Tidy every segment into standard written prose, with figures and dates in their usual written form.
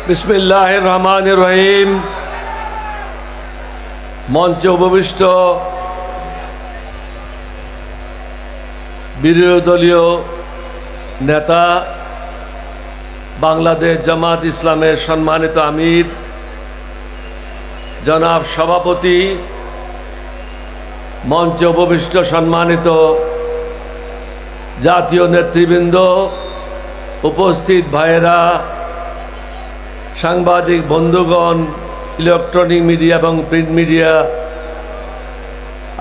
বিসমিল্লাহির রহমানির রহিম। মঞ্চে উপবিষ্ট বিরোধী দলীয় নেতা, বাংলাদেশ জামাত ইসলামের সম্মানিত আমির জনাব সভাপতি, মঞ্চে উপবিষ্ট সম্মানিত জাতীয় নেতৃবৃন্দ, উপস্থিত ভাইয়েরা, সাংবাদিক বন্ধুগণ, ইলেকট্রনিক মিডিয়া এবং প্রিন্ট মিডিয়া,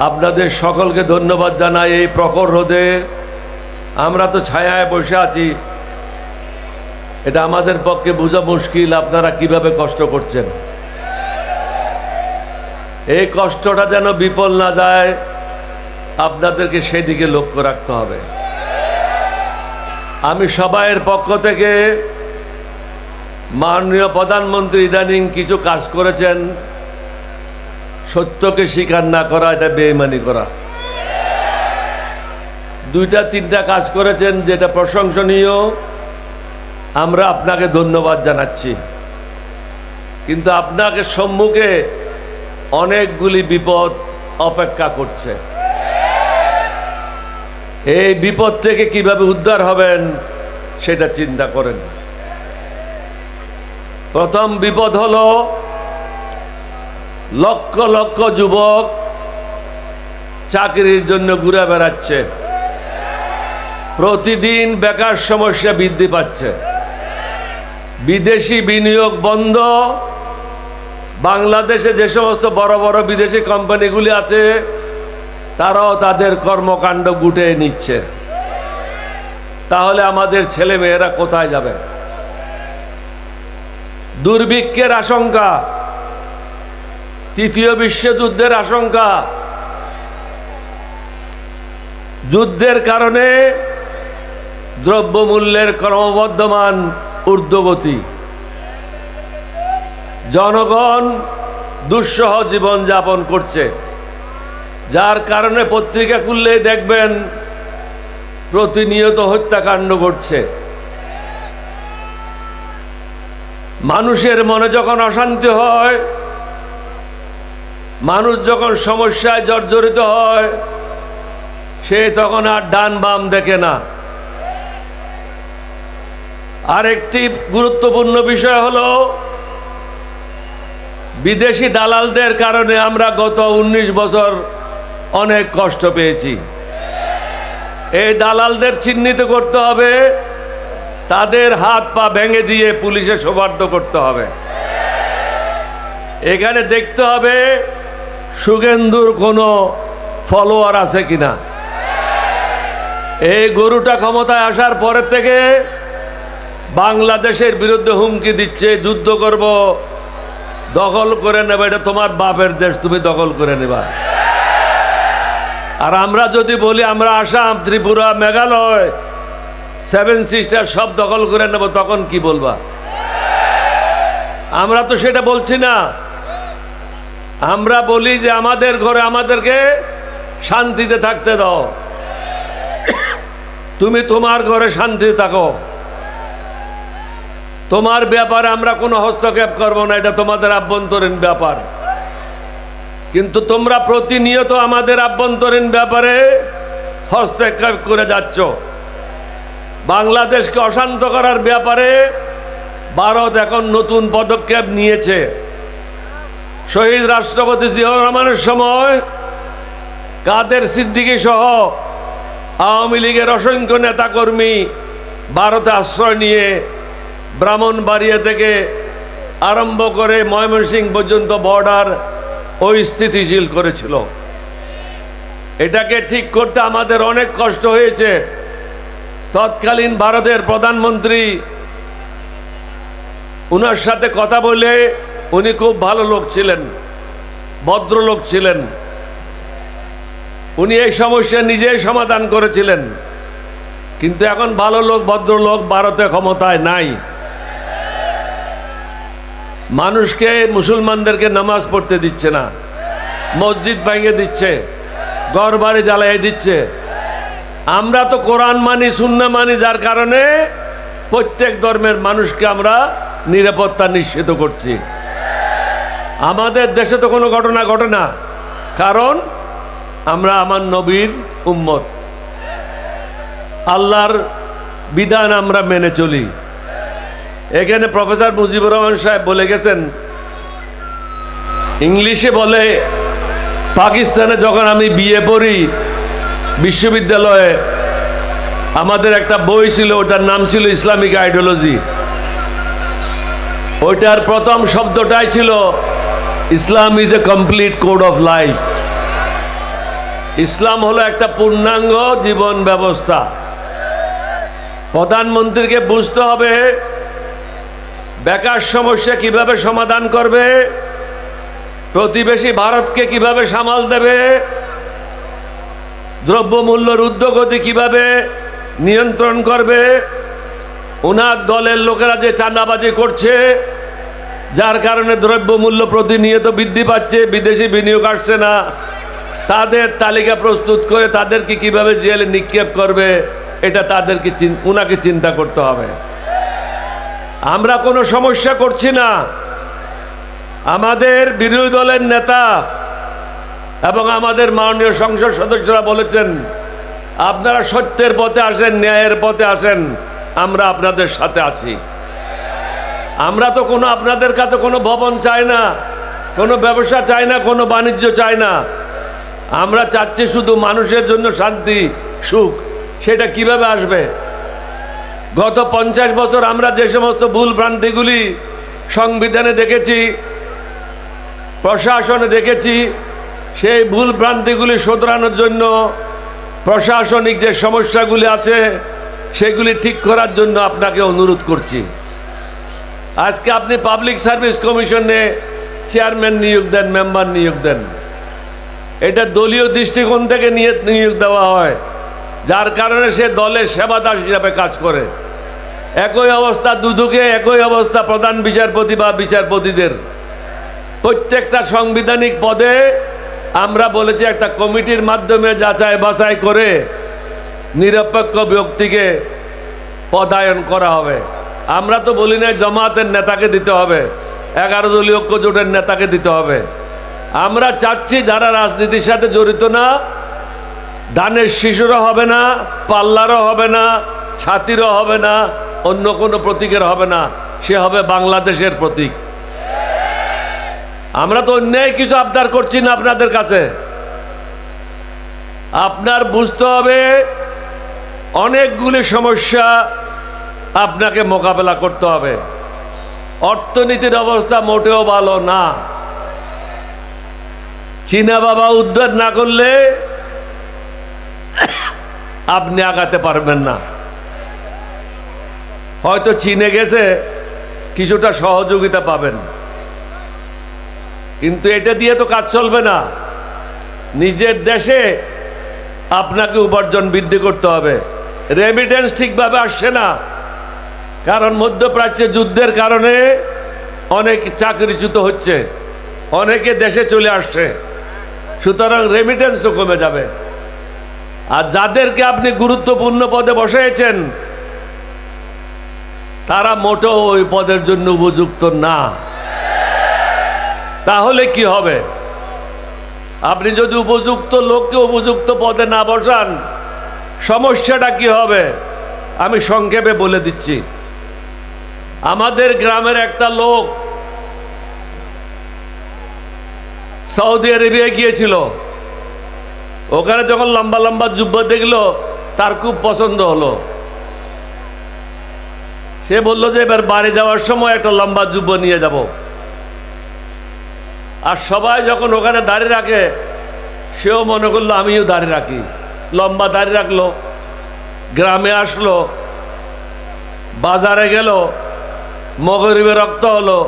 আপনাদের সকলকে ধন্যবাদ জানাই। এই প্রখর রোদে আমরা তো ছায়ায় বসে আছি, এটা আমাদের পক্ষে বোঝা মুশকিল আপনারা কিভাবে কষ্ট করছেন। এই কষ্টটা যেন বিফল না যায়, আপনাদেরকে সেদিকে লক্ষ্য রাখতে হবে। আমি সবাইয়ের পক্ষ থেকে মাননীয় প্রধানমন্ত্রী ইদানিং কিছু কাজ করেছেন, সত্যকে স্বীকার না করা এটা বেঈমানি করা। দুইটা তিনটা কাজ করেছেন যেটা প্রশংসনীয়, আমরা আপনাকে ধন্যবাদ জানাচ্ছি। কিন্তু আপনাকে সম্মুখে অনেকগুলি বিপদ অপেক্ষা করছে। এই বিপদ থেকে কিভাবে উদ্ধার হবেন সেটা চিন্তা করেন। প্রথম বিপদ হলো লক্ষ লক্ষ যুবক চাকরির জন্য ঘুরে বেড়াচ্ছে, প্রতিদিন বেকার সমস্যা বৃদ্ধি পাচ্ছে, বিদেশি বিনিয়োগ বন্ধ, বাংলাদেশে যে সমস্ত বড় বড় বিদেশি কোম্পানিগুলি আছে তারাও তাদের কর্মকাণ্ড গুটিয়ে নিচ্ছে। তাহলে আমাদের ছেলে মেয়েরা কোথায় যাবে? দুর্ভিক্ষের আশঙ্কা, তৃতীয় বিশ্বযুদ্ধের আশঙ্কা, যুদ্ধের কারণে দ্রব্যমূল্যের ক্রমবর্ধমান ঊর্ধ্বগতি, জনগণ দুঃসহ জীবন যাপন করছে, যার কারণে পত্রিকা খুললেই দেখবেন প্রতিনিয়ত হত্যাকাণ্ড ঘটছে। মানুষের মনে যখন অশান্তি হয়, মানুষ যখন সমস্যায় জর্জরিত হয়, সে তখন আর ডান বাম দেখে না। আরেকটি গুরুত্বপূর্ণ বিষয় হলো বিদেশি দালালদের কারণে আমরা গত 19 বছর অনেক কষ্ট পেয়েছি। এই দালালদের চিহ্নিত করতে হবে, তাদের হাত পা ভেঙে দিয়ে পুলিশে সোপর্দ করতে হবে। এখানে দেখতে হবে শুভেন্দুর কোনো ফলোয়ার আছে কিনা। এই গরুটা ক্ষমতায় আসার পরে থেকে বাংলাদেশের বিরুদ্ধে হুমকি দিচ্ছে, যুদ্ধ করব, দখল করে নেবে, এটা তোমার বাপের দেশ, তুমি দখল করে নেবা। আর আমরা যদি বলি আমরা আসাম, ত্রিপুরা, মেঘালয়, 7 সিস্টার সব দখল করে নেব, তখন কি বলবা? আমরা তো সেটা বলছি না। আমরা বলি যে আমাদের ঘরে আমাদেরকে শান্তিতে থাকতে দাও, তুমি তোমার ঘরে শান্তিতে থাকো, তোমার ব্যাপারে আমরা কোনো হস্তক্ষেপ করব না, এটা তোমাদের আভ্যন্তরীণ ব্যাপার। কিন্তু তোমরা প্রতিনিয়ত আমাদের আভ্যন্তরীণ ব্যাপারে হস্তক্ষেপ করে যাচ্ছ। বাংলাদেশকে অশান্ত করার ব্যাপারে ভারত এখন নতুন পদক্ষেপ নিয়েছে। শহীদ রাষ্ট্রপতি জিয়াউর রহমানের সময় কাদের সিদ্দিকী সহ আওয়ামী লীগের অসংখ্য নেতাকর্মী ভারতে আশ্রয় নিয়ে ব্রাহ্মণবাড়িয়া থেকে আরম্ভ করে ময়মনসিংহ পর্যন্ত বর্ডার অস্থিতিশীল করেছিল। এটাকে ঠিক করতে আমাদের অনেক কষ্ট হয়েছে। তৎকালীন ভারতের প্রধানমন্ত্রী, উনার সাথে কথা বলে, উনি খুব ভালো লোক ছিলেন, ভদ্রলোক ছিলেন, উনি এই সমস্যা নিজেই সমাধান করেছিলেন। কিন্তু এখন ভালো লোক, ভদ্রলোক ভারতে ক্ষমতায় নাই। মানুষকে, মুসলমানদেরকে নামাজ পড়তে দিচ্ছে না, মসজিদ ভেঙে দিচ্ছে, ঘর বাড়ি জ্বালিয়ে দিচ্ছে। আমরা তো কোরআন মানি, সুন্নাহ মানি, যার কারণে প্রত্যেক ধর্মের মানুষকে আমরা নিরাপত্তা নিশ্চিত করছি। আমাদের দেশে তো কোনো ঘটনা ঘটে না, কারণ আমরা আমার নবীর উম্মত, আল্লাহর বিধান আমরা মেনে চলি। এখানে প্রফেসর মুজিবুর রহমান সাহেব বলে গেছেন, ইংলিশে বলে, পাকিস্তানে যখন আমি বিয়ে পড়ি বিশ্ববিদ্যালয়ে, আমাদের একটা বই ছিল, ওটার নাম ছিল ইসলামিক আইডিওলজি। ওইটার প্রথম শব্দটাই ছিল Islam is a complete code of life. ইসলাম হলো একটা পূর্ণাঙ্গ জীবন ব্যবস্থা। প্রধানমন্ত্রীকে বুঝতে হবে বেকার সমস্যা কিভাবে সমাধান করবে, প্রতিবেশী ভারতকে কিভাবে সামাল দেবে, দ্রব্যমূল্যের ঊর্ধ্বগতি কিভাবে নিয়ন্ত্রণ করবে। ওনার দলের লোকেরা যে চাঁদাবাজি করছে, যার কারণে দ্রব্যমূল্য প্রতিনিয়ত বৃদ্ধি পাচ্ছে, বিদেশি বিনিয়োগ আসছে না, তাদের তালিকা প্রস্তুত করে তাদেরকে কিভাবে জেলে নিক্ষেপ করবে, এটা তাদেরকে ওনাকে চিন্তা করতে হবে। আমরা কোনো সমস্যা করছি না। আমাদের বিরোধী দলের নেতা এবং আমাদের মাননীয় সংসদ সদস্যরা বলেছেন, আপনারা সত্যের পথে আসেন, ন্যায়ের পথে আসেন, আমরা আপনাদের সাথে আছি। আমরা তো কোনো আপনাদের কাছে কোনো ভবন চাই না, কোনো ব্যবসা চাই না, কোনো বাণিজ্য চাই না। আমরা চাচ্ছি শুধু মানুষের জন্য শান্তি, সুখ। সেটা কিভাবে আসবে? গত 50 বছর আমরা যে সমস্ত ভুল ভ্রান্তিগুলি সংবিধানে দেখেছি, প্রশাসনে দেখেছি, সেই ভুল ভ্রান্তিগুলি শোধরানোর জন্য প্রশাসনিক যে সমস্যাগুলি আছে সেগুলি ঠিক করার জন্য আপনাকে অনুরোধ করছি। আজকে আপনি পাবলিক সার্ভিস কমিশনে চেয়ারম্যান নিয়োগ দেন, মেম্বার নিয়োগ দেন, এটা দলীয় দৃষ্টিকোণ থেকে নিয়োগ দেওয়া হয়, যার কারণে সে দলের সেবাদাস হিসাবে কাজ করে। একই অবস্থা দুদকে, একই অবস্থা প্রধান বিচারপতি বা বিচারপতিদের। প্রত্যেকটা সাংবিধানিক পদে আমরা বলেছি একটা কমিটির মাধ্যমে যাচাই বাছাই করে নিরপেক্ষ ব্যক্তিকে পদায়ন করা হবে। আমরা তো বলি না জামাতের নেতাকে দিতে হবে, 11 দলীয় ঐক্য জোটের নেতাকে দিতে হবে। আমরা চাচ্ছি যারা রাজনীতির সাথে জড়িত না, দানের শিশুরও হবে না, পাল্লারও হবে না, ছাতিরও হবে না, অন্য কোনো প্রতীকের হবে না, সে হবে বাংলাদেশের প্রতীক। আমরা তো অন্যায় কিছু আবদার করছি না আপনাদের কাছে। আপনার বুঝতে হবে অনেকগুলি সমস্যা আপনাকে মোকাবেলা করতে হবে। অর্থনীতির অবস্থা মোটেও ভালো না। চীনা বাবা উদ্ধার না করলে আপনি আগাতে পারবেন না। হয়তো চীনে গেছে, কিছুটা সহযোগিতা পাবেন, কিন্তু এটা দিয়ে তো কাজ চলবে না। নিজের দেশে আপনাকে উপার্জন বৃদ্ধি করতে হবে। রেমিটেন্স ঠিকভাবে আসছে না, কারণ মধ্যপ্রাচ্যে যুদ্ধের কারণে অনেক চাকরিচ্যুত হচ্ছে, অনেকে দেশে চলে আসছে, সুতরাং রেমিটেন্সও কমে যাবে। আর যাদেরকে আপনি গুরুত্বপূর্ণ পদে বসিয়েছেন তারা মোটেও ওই পদের জন্য উপযুক্ত না। তাহলে কি হবে? আপনি যদি উপযুক্ত লোককে উপযুক্ত পদে না বসান, সমস্যাটা কি হবে আমি সংক্ষেপে বলে দিচ্ছি। আমাদের গ্রামের একটা লোক সৌদি আরবিয়া গিয়েছিল। ওখানে যখন লম্বা লম্বা জুব্বা দেখলো তার খুব পছন্দ হলো। সে বললো যে এবার বাড়ি যাওয়ার সময় একটা লম্বা জুব্বা নিয়ে যাব। আর সবাই যখন ওখানে দাড়ি রাখে সেও মনে করলো আমিও দাড়ি রাখি, লম্বা দাড়ি রাখলো। গ্রামে আসলো, বাজারে গেল, মগরিবে রক্ত হলো,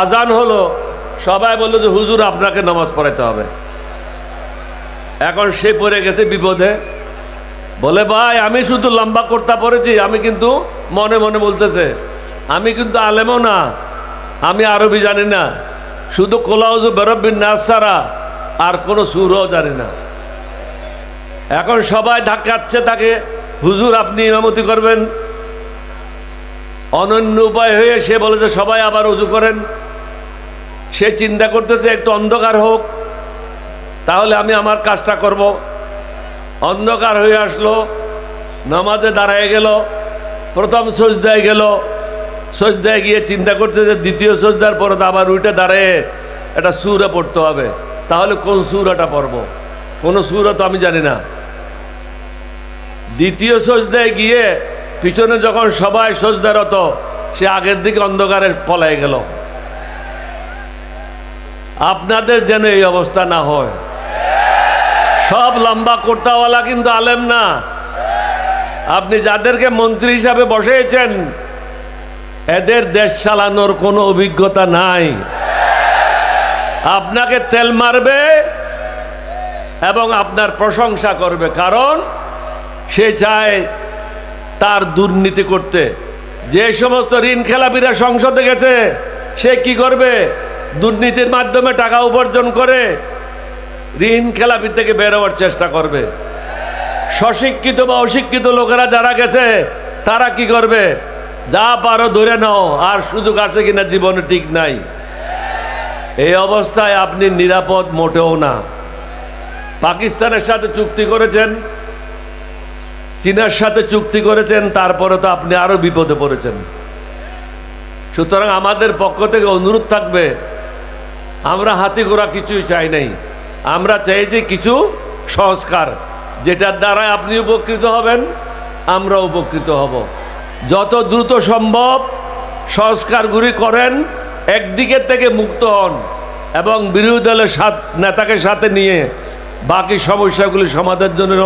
আজান হলো, সবাই বললো যে হুজুর আপনাকে নামাজ পড়াইতে হবে। এখন সে পড়ে গেছে বিপদে। বলে ভাই আমি শুধু লম্বা কুর্তা পরেছি, আমি কিন্তু মনে মনে বলতেছে আমি কিন্তু আলেমও না, আমি আরবি জানি না, শুধু কোলাউজু বেরব্বিন নাস ছাড়া আর কোনো সুরও জানি না। এখন সবাই ধাক্কাচ্ছে তাকে, হুজুর আপনি ইমামতি করবেন। অনন্য উপায় হয়ে সে বলেছে সবাই আবার উজু করেন। সে চিন্তা করতেছে একটু অন্ধকার হোক, তাহলে আমি আমার কাজটা করব। অন্ধকার হয়ে আসলো, নামাজে দাঁড়ায় গেল, প্রথম সজদায় গেল, সজদায় গিয়ে চিন্তা করতে যে দ্বিতীয় সজদার পরে তো আবার উঠে দাঁড়িয়ে একটা সূরা পড়তে হবে, তাহলে কোন সূরাটা পড়ব? কোনো সূরা তো আমি জানি না। দ্বিতীয় সজদায় গিয়ে পিছনে যখন সবাই সজদারত, সে আগের দিকে অন্ধকারে পলায় গেল। আপনাদের যেন এই অবস্থা না হয়। সব লম্বা কোর্তাওয়ালা কিন্তু আলেম না। আপনি যাদেরকে মন্ত্রী হিসাবে বসিয়েছেন, এদের দেশ চালানোর কোনো অভিজ্ঞতা নাই। আপনাকে তেল মারবে এবং আপনার প্রশংসা করবে, কারণ সে চায় তার দুর্নীতি করতে। যে সমস্ত ঋণ খেলাপিরা সংসদে গেছে, সে কি করবে? দুর্নীতির মাধ্যমে টাকা উপার্জন করে ঋণ খেলাপি থেকে বেরোবার চেষ্টা করবে। স্বশিক্ষিত বা অশিক্ষিত লোকেরা যারা গেছে, তারা কি করবে? যা পারো ধরে নাও, আর সুযোগ আছে কিনা জীবনে ঠিক নাই। এই অবস্থায় আপনি নিরাপদ মোটেও না। পাকিস্তানের সাথে চুক্তি করেছেন, চীনের সাথে চুক্তি করেছেন, তারপরে তো আপনি আরো বিপদে পড়েছেন। সুতরাং আমাদের পক্ষ থেকে অনুরোধ থাকবে, আমরা হাতি ঘোড়া কিছুই চাই নাই। আমরা চাইছি কিছু সংস্কার, যেটার দ্বারা আপনি উপকৃত হবেন, আমরা উপকৃত হব। যত দ্রুত সম্ভব সংস্কারগুলি করেন, একদিকের থেকে মুক্ত হন এবং বিরোধী দলের নেতাকে সাথে নিয়ে বাকি সমস্যাগুলি সমাধানের জন্য